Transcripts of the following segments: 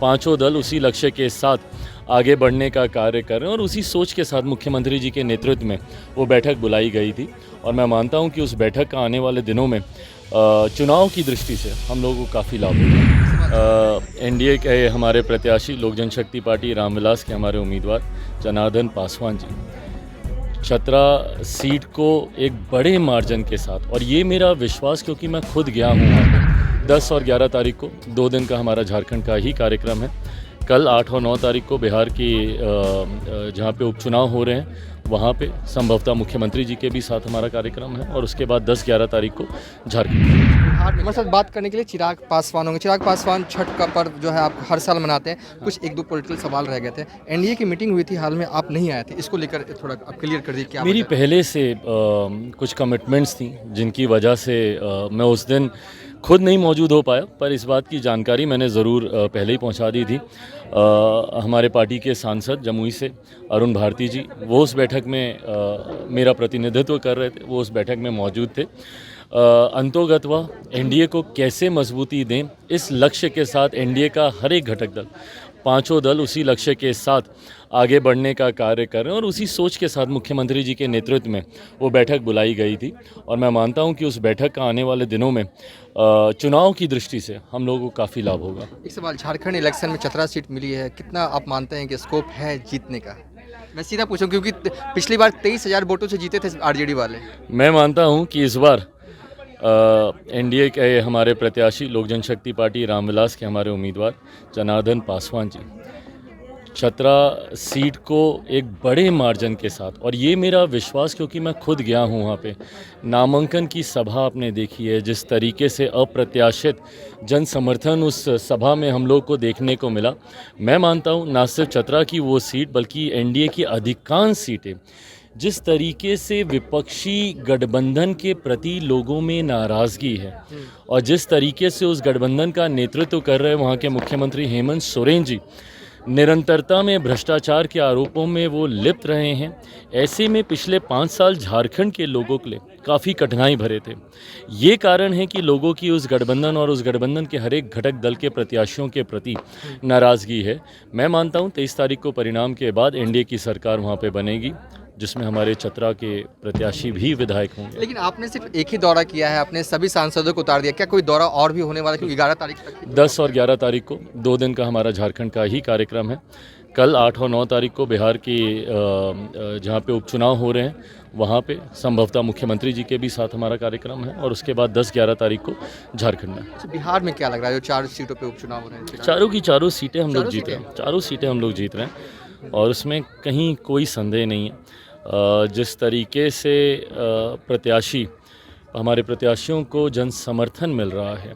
पांचों दल उसी लक्ष्य के साथ आगे बढ़ने का कार्य कर रहे हैं और उसी सोच के साथ मुख्यमंत्री जी के नेतृत्व में वो बैठक बुलाई गई थी। और मैं मानता हूं कि उस बैठक का आने वाले दिनों में चुनाव की दृष्टि से हम लोगों को काफ़ी लाभ होगा। एनडीए के हमारे प्रत्याशी लोक जनशक्ति पार्टी रामविलास के हमारे उम्मीदवार जनार्दन पासवान जी चतरा सीट को एक बड़े मार्जिन के साथ, और ये मेरा विश्वास क्योंकि मैं खुद गया हूँ वहाँ पर 10 और 11 तारीख को 2 दिन का हमारा झारखंड का ही कार्यक्रम है। कल 8 और 9 तारीख को बिहार की जहाँ पे उपचुनाव हो रहे हैं वहाँ पे संभवतः मुख्यमंत्री जी के भी साथ हमारा कार्यक्रम है, और उसके बाद 10-11 तारीख को झारखंड। हमारे साथ बात करने के लिए चिराग पासवान होंगे। चिराग पासवान छठ का पर्व जो है आप हर साल मनाते हैं, कुछ एक दो पॉलिटिकल सवाल रह गए थे। एनडीए की मीटिंग हुई थी हाल में, आप नहीं आए थे, इसको लेकर थोड़ा आप क्लियर कर दीजिए। क्या मेरी पहले से कुछ कमिटमेंट्स थी जिनकी वजह से मैं उस दिन खुद नहीं मौजूद हो पाया, पर इस बात की जानकारी मैंने ज़रूर पहले ही पहुंचा दी थी। हमारे पार्टी के सांसद जमुई से अरुण भारती जी वो उस बैठक में मेरा प्रतिनिधित्व कर रहे थे, वो उस बैठक में मौजूद थे। अंतोगत्वा एनडीए को कैसे मजबूती दें, इस लक्ष्य के साथ एनडीए का हर एक घटक दल, पांचों दल उसी लक्ष्य के साथ आगे बढ़ने का कार्य कर रहे हैं और उसी सोच के साथ मुख्यमंत्री जी के नेतृत्व में वो बैठक बुलाई गई थी। और मैं मानता हूं कि उस बैठक का आने वाले दिनों में चुनाव की दृष्टि से हम लोगों को काफ़ी लाभ होगा। एक सवाल, झारखंड इलेक्शन में चतरा सीट मिली है, कितना आप मानते हैं कि स्कोप है जीतने का? मैं सीधा पूछूं क्योंकि पिछली बार 23,000 वोटों से जीते थे आरजेडी वाले। मैं मानता हूं कि इस बार एनडीए के हमारे प्रत्याशी लोक जनशक्ति पार्टी रामविलास के हमारे उम्मीदवार जनार्दन पासवान जी चतरा सीट को एक बड़े मार्जिन के साथ, और ये मेरा विश्वास क्योंकि मैं खुद गया हूँ वहाँ पे, नामांकन की सभा आपने देखी है, जिस तरीके से अप्रत्याशित जन समर्थन उस सभा में हम लोग को देखने को मिला। मैं मानता हूँ ना सिर्फ चतरा की वो सीट बल्कि एनडीए की अधिकांश सीटें, जिस तरीके से विपक्षी गठबंधन के प्रति लोगों में नाराज़गी है और जिस तरीके से उस गठबंधन का नेतृत्व कर रहे वहाँ के मुख्यमंत्री हेमंत सोरेन जी निरंतरता में भ्रष्टाचार के आरोपों में वो लिप्त रहे हैं, ऐसे में पिछले 5 साल झारखंड के लोगों के लिए काफ़ी कठिनाई भरे थे। ये कारण है कि लोगों की उस गठबंधन और उस गठबंधन के हर एक घटक दल के प्रत्याशियों के प्रति नाराज़गी है। मैं मानता हूँ 23 तारीख को परिणाम के बाद एनडीए की सरकार वहाँ पे बनेगी, जिसमें हमारे चतरा के प्रत्याशी भी विधायक होंगे। लेकिन आपने सिर्फ एक ही दौरा किया है, आपने सभी सांसदों को उतार दिया, क्या कोई दौरा और भी होने वाला है? क्योंकि 11 तारीख तक 10 और 11 तारीख को 2 दिन का हमारा झारखंड का ही कार्यक्रम है। कल 8 और 9 तारीख को बिहार की जहाँ पे उपचुनाव हो रहे हैं वहाँ पे संभवतः मुख्यमंत्री जी के भी साथ हमारा कार्यक्रम है, और उसके बाद 10-11 तारीख को झारखंड में। अच्छा, बिहार में क्या लग रहा है जो 4 सीटों पे उपचुनाव हो रहे हैं? चारों की चारों सीटें हम लोग जीत रहे हैं, चारों सीटें हम लोग जीत रहे हैं और उसमें कहीं कोई संदेह नहीं है। जिस तरीके से प्रत्याशी हमारे प्रत्याशियों को जन समर्थन मिल रहा है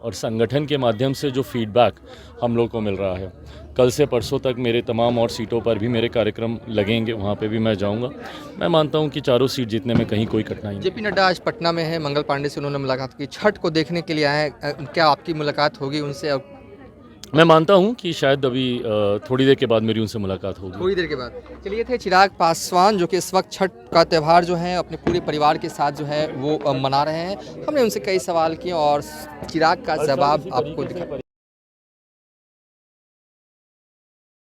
और संगठन के माध्यम से जो फीडबैक हम लोग को मिल रहा है, कल से परसों तक मेरे तमाम और सीटों पर भी मेरे कार्यक्रम लगेंगे, वहाँ पे भी मैं जाऊँगा। मैं मानता हूँ कि चारों सीट जीतने में कहीं कोई कठिनाई नहीं। जेपी नड्डा आज पटना में है, मंगल पांडे से उन्होंने मुलाकात की, छठ को देखने के लिए आए हैं, क्या आपकी मुलाकात होगी उनसे? मैं मानता हूं कि शायद अभी थोड़ी देर के बाद मेरी उनसे मुलाकात होगी। थोड़ी देर के बाद। चलिए, थे चिराग पासवान जो कि इस वक्त छठ का त्यौहार जो है अपने पूरे परिवार के साथ जो है वो मना रहे हैं। हमने उनसे कई सवाल किए और चिराग का जवाब आपको दिखा।